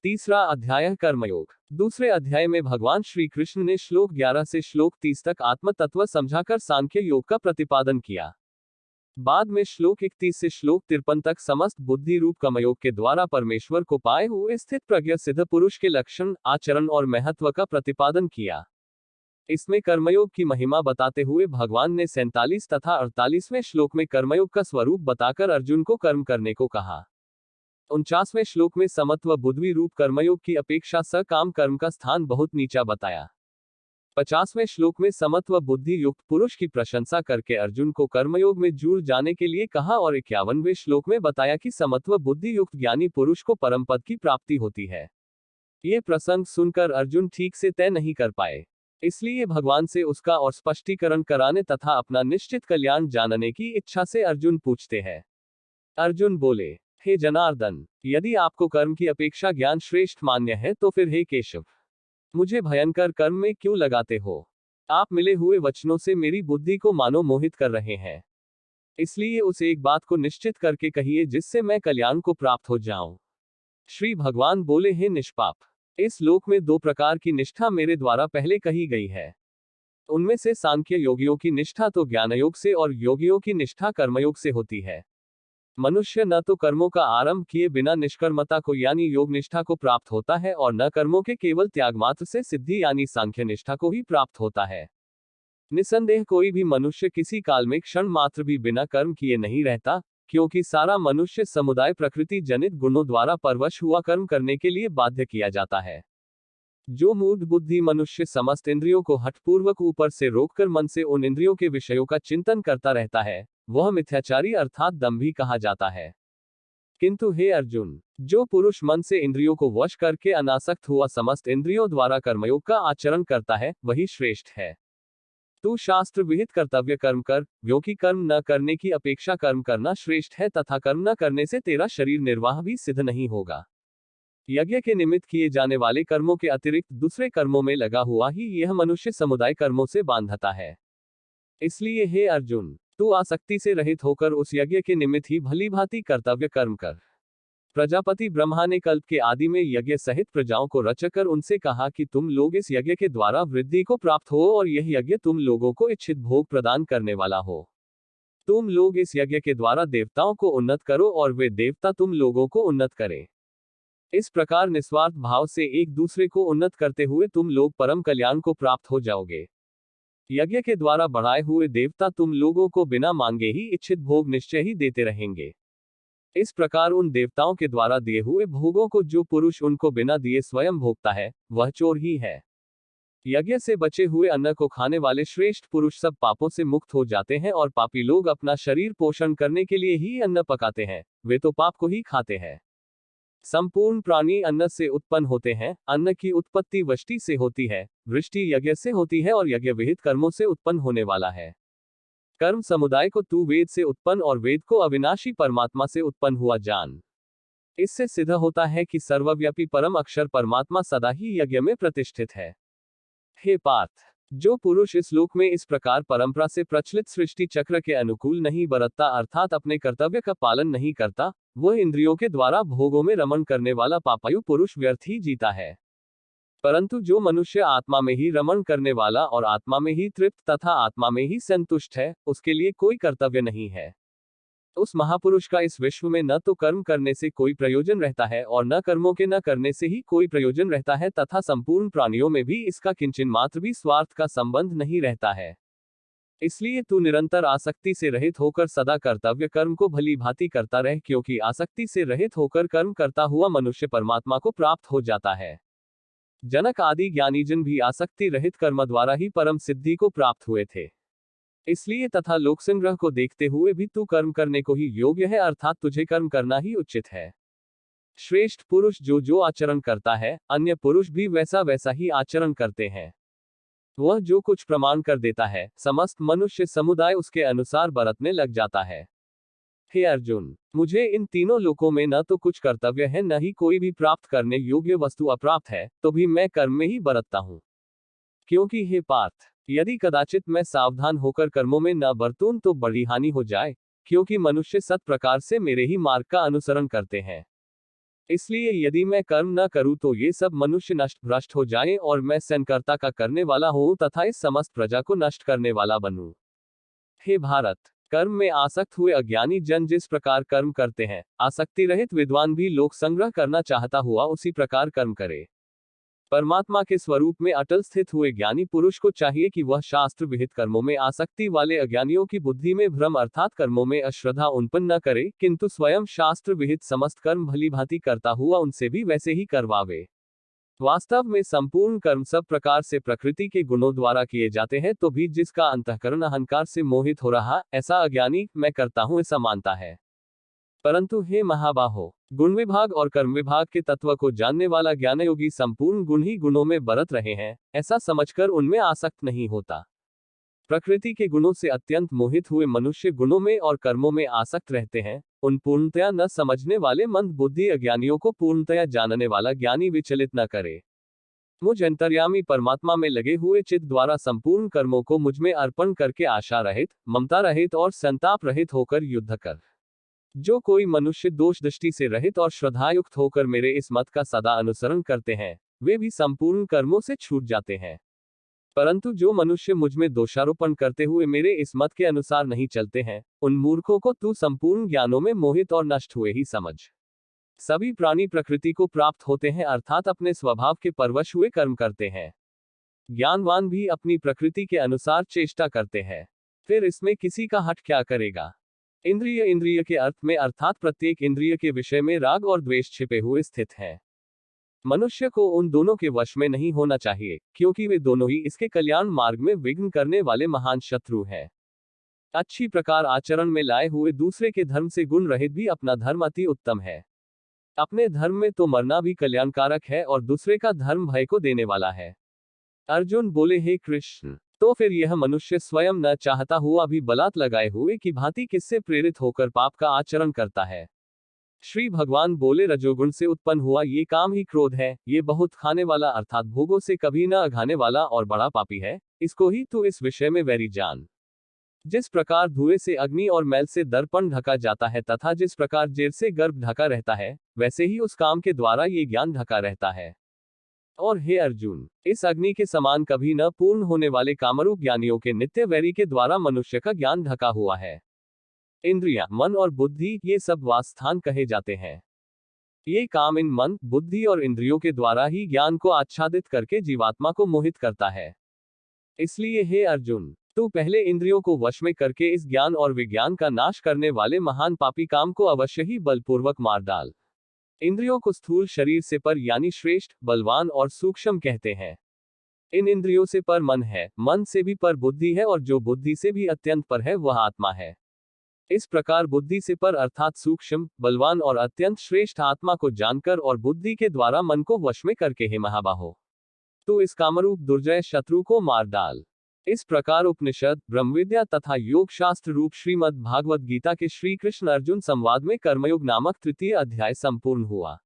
तीसरा अध्याय कर्मयोग। दूसरे अध्याय में भगवान श्री कृष्ण ने श्लोक 11 से श्लोक 30 तक आत्म तत्व समझाकर सांख्य योग का प्रतिपादन किया। बाद में श्लोक 31 से श्लोक 53 तक समस्त बुद्धि रूप कर्मयोग के द्वारा परमेश्वर को पाए हुए स्थित प्रज्ञ सिद्ध पुरुष के लक्षण, आचरण और महत्व का प्रतिपादन किया। इसमें कर्मयोग की महिमा बताते हुए भगवान ने 47 तथा 48वें श्लोक में कर्मयोग का स्वरूप बताकर अर्जुन को कर्म करने को कहा। 49वें श्लोक में समत्व बुद्धि रूप कर्मयोग की अपेक्षा सकाम कर्म का स्थान बहुत नीचा बताया। 50वें श्लोक में समत्व बुद्धि युक्त पुरुष की प्रशंसा करके अर्जुन को कर्मयोग में जुड़ जाने के लिए कहा और 51वें श्लोक में बताया कि समत्व बुद्धि युक्त ज्ञानी पुरुष को परम पद की प्राप्ति होती है। ये प्रसंग सुनकर अर्जुन ठीक से तय नहीं कर पाए, इसलिए भगवान से उसका और स्पष्टीकरण कराने तथा अपना निश्चित कल्याण जानने की इच्छा से अर्जुन पूछते हैं। अर्जुन बोले, हे जनार्दन, यदि आपको कर्म की अपेक्षा ज्ञान श्रेष्ठ मान्य है तो फिर हे केशव, मुझे भयंकर कर्म में क्यों लगाते हो? आप मिले हुए वचनों से मेरी बुद्धि को मानो मोहित कर रहे हैं। इसलिए उस एक बात को निश्चित करके कहिए जिससे मैं कल्याण को प्राप्त हो जाऊं। श्री भगवान बोले, हे निष्पाप, इस लोक में दो प्रकार की निष्ठा मेरे द्वारा पहले कही गई है। उनमें से सांख्य योगियों की निष्ठा तो ज्ञानयोग से और योगियों की निष्ठा कर्मयोग से होती है। मनुष्य न तो कर्मों का आरंभ किए बिना निष्कर्मता को यानी योग निष्ठा को प्राप्त होता है और न कर्मों के केवल त्याग मात्र से सिद्धि यानी सांख्य निष्ठा को ही प्राप्त होता है। निसंदेह कोई भी मनुष्य किसी काल में क्षण मात्र भी बिना कर्म किए नहीं रहता, क्योंकि सारा मनुष्य समुदाय प्रकृति जनित गुणों द्वारा परवश हुआ कर्म करने के लिए बाध्य किया जाता है। जो मूढ़ बुद्धि मनुष्य समस्त इंद्रियों को हठपूर्वक ऊपर से रोककर मन से उन इंद्रियों के विषयों का चिंतन करता रहता है, वह मिथ्याचारी अर्थात दंभी कहा जाता है। किंतु हे अर्जुन, जो पुरुष मन से इंद्रियों को वश करके अनासक्त हुआ समस्त इंद्रियों द्वारा कर्मयोग का आचरण करता है, वही श्रेष्ठ है। तू शास्त्र विहित कर्तव्य कर्म कर, क्योंकि कर्म न करने की अपेक्षा कर्म करना श्रेष्ठ है तथा कर्म न करने से तेरा शरीर निर्वाह भी सिद्ध नहीं होगा। यज्ञ के निमित्त किए जाने वाले कर्मों के अतिरिक्त दूसरे कर्मों में लगा हुआ ही यह मनुष्य समुदाय कर्मों से बांधता है। इसलिए हे अर्जुन, तू आसक्ति से रहित होकर उस यज्ञ के निमित्त ही भली भांति कर्तव्य कर्म कर। प्रजापति ब्रह्मा ने कल्प के आदि में यज्ञ सहित प्रजाओं को रचकर उनसे कहा कि तुम लोग इस यज्ञ के द्वारा वृद्धि को प्राप्त हो और यह यज्ञ तुम लोगों को इच्छित भोग प्रदान करने वाला हो। तुम लोग इस यज्ञ के द्वारा देवताओं को उन्नत करो और वे देवता तुम लोगों को उन्नत करें। इस प्रकार निस्वार्थ भाव से एक दूसरे को उन्नत करते हुए तुम लोग परम कल्याण को प्राप्त हो जाओगे। यज्ञ के द्वारा बढ़ाए हुए देवता तुम लोगों को बिना मांगे ही इच्छित भोग निश्चय ही देते रहेंगे। इस प्रकार उन देवताओं के द्वारा दिए हुए भोगों को जो पुरुष उनको बिना दिए स्वयं भोगता है, वह चोर ही है। यज्ञ से बचे हुए अन्न को खाने वाले श्रेष्ठ पुरुष सब पापों से मुक्त हो जाते हैं और पापी लोग अपना शरीर पोषण करने के लिए ही अन्न पकाते हैं, वे तो पाप को ही खाते हैं। संपूर्ण प्राणी अन्न से उत्पन्न होते हैं। अन्न की उत्पत्ति वृष्टि से होती है, वृष्टि यज्ञ से होती है और यज्ञ विहित कर्मों से उत्पन्न होने वाला है। कर्म समुदाय को तू वेद से उत्पन्न और वेद को अविनाशी परमात्मा से उत्पन्न हुआ जान। इससे सिद्ध होता है कि सर्वव्यापी परम अक्षर परमात्मा सदा ही यज्ञ में प्रतिष्ठित है। हे पार्थ, जो पुरुष इस लोक में इस प्रकार परंपरा से प्रचलित सृष्टि चक्र के अनुकूल नहीं बरतता अर्थात अपने कर्तव्य का पालन नहीं करता, वह इंद्रियों के द्वारा भोगों में रमण करने वाला पापायु पुरुष व्यर्थ ही जीता है। परंतु जो मनुष्य आत्मा में ही रमण करने वाला और आत्मा में ही तृप्त तथा आत्मा में ही संतुष्ट है, उसके लिए कोई कर्तव्य नहीं है। उस महापुरुष का इस विश्व में न तो कर्म करने से कोई प्रयोजन रहता है और न कर्मों के न करने से ही कोई प्रयोजन रहता है तथा संपूर्ण प्राणियों में भी इसका किंचन मात्र भी स्वार्थ का संबंध नहीं रहता है। इसलिए तू निरंतर आसक्ति से रहित होकर सदा कर्तव्य कर्म को भली भांति करता रह, क्योंकि आसक्ति से रहित होकर कर्म करता हुआ मनुष्य परमात्मा को प्राप्त हो जाता है। जनक आदि ज्ञानीजन भी आसक्ति रहित कर्म द्वारा ही परम सिद्धि को प्राप्त हुए थे। इसलिए तथा लोक संग्रह को देखते हुए भी तू कर्म करने को ही योग्य है, अर्थात तुझे कर्म करना ही उचित है। श्रेष्ठ पुरुष जो जो आचरण करता है, अन्य पुरुष भी वैसा वैसा ही आचरण करते हैं। वह जो कुछ प्रमाण कर देता है, समस्त मनुष्य समुदाय उसके अनुसार बरतने लग जाता है। हे अर्जुन, मुझे इन तीनों लोकों में न तो कुछ कर्तव्य है न ही कोई भी प्राप्त करने योग्य वस्तु अप्राप्त है, तो भी मैं कर्म में ही बरतता हूँ। क्योंकि हे पार्थ, यदि कदाचित मैं सावधान होकर कर्मों में न बरतूं तो बड़ी हानि हो जाए, क्योंकि मनुष्य सत प्रकार से मेरे ही मार्ग का अनुसरण करते हैं। इसलिए यदि मैं कर्म न करूं तो ये सब मनुष्य नष्ट भ्रष्ट हो जाएं और मैं सृष्टिकर्ता का करने वाला हूं तथा इस समस्त प्रजा को नष्ट करने वाला बनूं। हे भारत, कर्म में आसक्त हुए अज्ञानी जन जिस प्रकार कर्म करते हैं, आसक्ति रहित विद्वान भी लोक संग्रह करना चाहता हुआ उसी प्रकार कर्म करे। परमात्मा के स्वरूप में अटल स्थित हुए ज्ञानी पुरुष को चाहिए कि वह शास्त्र विहित कर्मों में आसक्ति वाले अज्ञानियों की बुद्धि में भ्रम अर्थात कर्मों में अश्रद्धा उत्पन्न न करे, किंतु स्वयं शास्त्र विहित समस्त कर्म भली भांति करता हुआ उनसे भी वैसे ही करवावे। वास्तव में संपूर्ण कर्म सब प्रकार से प्रकृति के गुणों द्वारा किए जाते हैं, तो भी जिसका अंतःकरण अहंकार से मोहित हो रहा, ऐसा अज्ञानी मैं करता हूं ऐसा मानता है। परंतु हे महाबाहो, गुण विभाग और कर्म विभाग के तत्व को जानने वाला ज्ञानयोगी संपूर्ण गुण ही गुणों में बरत रहे हैं, ऐसा समझकर उनमें आसक्त नहीं होता। प्रकृति के गुणों से अत्यंत मोहित हुए मनुष्य गुणों में और कर्मों में आसक्त रहते हैं। उन पूर्णतया न समझने वाले मंद बुद्धि अज्ञानियों को पूर्णतया जानने वाला ज्ञानी विचलित न करे। मुझ अंतर्यामी परमात्मा में लगे हुए चित्त द्वारा संपूर्ण कर्मों को मुझ में अर्पण करके आशा रहित, ममता रहित और संताप रहित होकर युद्ध कर। जो कोई मनुष्य दोष दृष्टि से रहित और श्रद्धायुक्त होकर मेरे इस मत का सदा अनुसरण करते हैं, वे भी संपूर्ण कर्मों से छूट जाते हैं। परंतु जो मनुष्य मुझ में दोषारोपण करते हुए मेरे इस मत के अनुसार नहीं चलते हैं, उन मूर्खों को तू संपूर्ण ज्ञानों में मोहित और नष्ट हुए ही समझ। सभी प्राणी प्रकृति को प्राप्त होते हैं, अर्थात अपने स्वभाव के परवश हुए कर्म करते हैं। ज्ञानवान भी अपनी प्रकृति के अनुसार चेष्टा करते हैं। फिर इसमें किसी का हट क्या करेगा। इंद्रिय के अर्थ में अर्थात प्रत्येक इंद्रिय के विषय में राग और द्वेष छिपे हुए स्थित है। मनुष्य को उन दोनों के वश में नहीं होना चाहिए, क्योंकि वे दोनों ही इसके कल्याण मार्ग में विघ्न करने वाले महान शत्रु हैं। अच्छी प्रकार आचरण में लाए हुए दूसरे के धर्म से गुण रहित भी अपना धर्म अति उत्तम है। अपने धर्म में तो मरना भी कल्याणकारक है और दूसरे का धर्म भय को देने वाला है। अर्जुन बोले, हे कृष्ण, तो फिर यह मनुष्य स्वयं न चाहता हुआ भी बलात् लगाए हुए की भांति किससे प्रेरित होकर पाप का आचरण करता है। श्री भगवान बोले, रजोगुण से उत्पन्न हुआ ये काम ही क्रोध है। ये बहुत खाने वाला अर्थात भोगों से कभी न अघाने वाला और बड़ा पापी है। इसको ही तू इस विषय में वैरी जान। जिस प्रकार धुएं से अग्नि और मैल से दर्पण ढका जाता है तथा जिस प्रकार जेर से गर्भ ढका रहता है, वैसे ही उस काम के द्वारा ये ज्ञान ढका रहता है। और हे अर्जुन, इस अग्नि के समान कभी न पूर्ण होने वाले कामरूप ज्ञानियों के नित्य वैरी के द्वारा मनुष्य का ज्ञान ढका हुआ है। इंद्रियां, मन और बुद्धि, ये सब वासस्थान कहे जाते हैं। ये काम इन मन, बुद्धि और इंद्रियों के द्वारा ही ज्ञान को आच्छादित करके जीवात्मा को मोहित करता है। इसलिए हे अर्जुन, तू पहले इंद्रियों को वश में करके इस ज्ञान और विज्ञान का नाश करने वाले महान पापी काम को अवश्य ही बलपूर्वक मार डाल। इंद्रियों को स्थूल शरीर से पर यानी श्रेष्ठ, बलवान और सूक्ष्म कहते हैं। इन इंद्रियों से पर मन है, मन से भी पर बुद्धि है और जो बुद्धि से भी अत्यंत पर है वह आत्मा है। इस प्रकार बुद्धि से पर अर्थात सूक्ष्म, बलवान और अत्यंत श्रेष्ठ आत्मा को जानकर और बुद्धि के द्वारा मन को वश में करके हे महाबाहो, तू इस कामरूप दुर्जय शत्रु को मार डाल। इस प्रकार उपनिषद, ब्रह्मविद्या तथा योग शास्त्र रूप श्रीमद् भागवत गीता के श्री कृष्ण अर्जुन संवाद में कर्मयोग नामक तृतीय अध्याय संपूर्ण हुआ।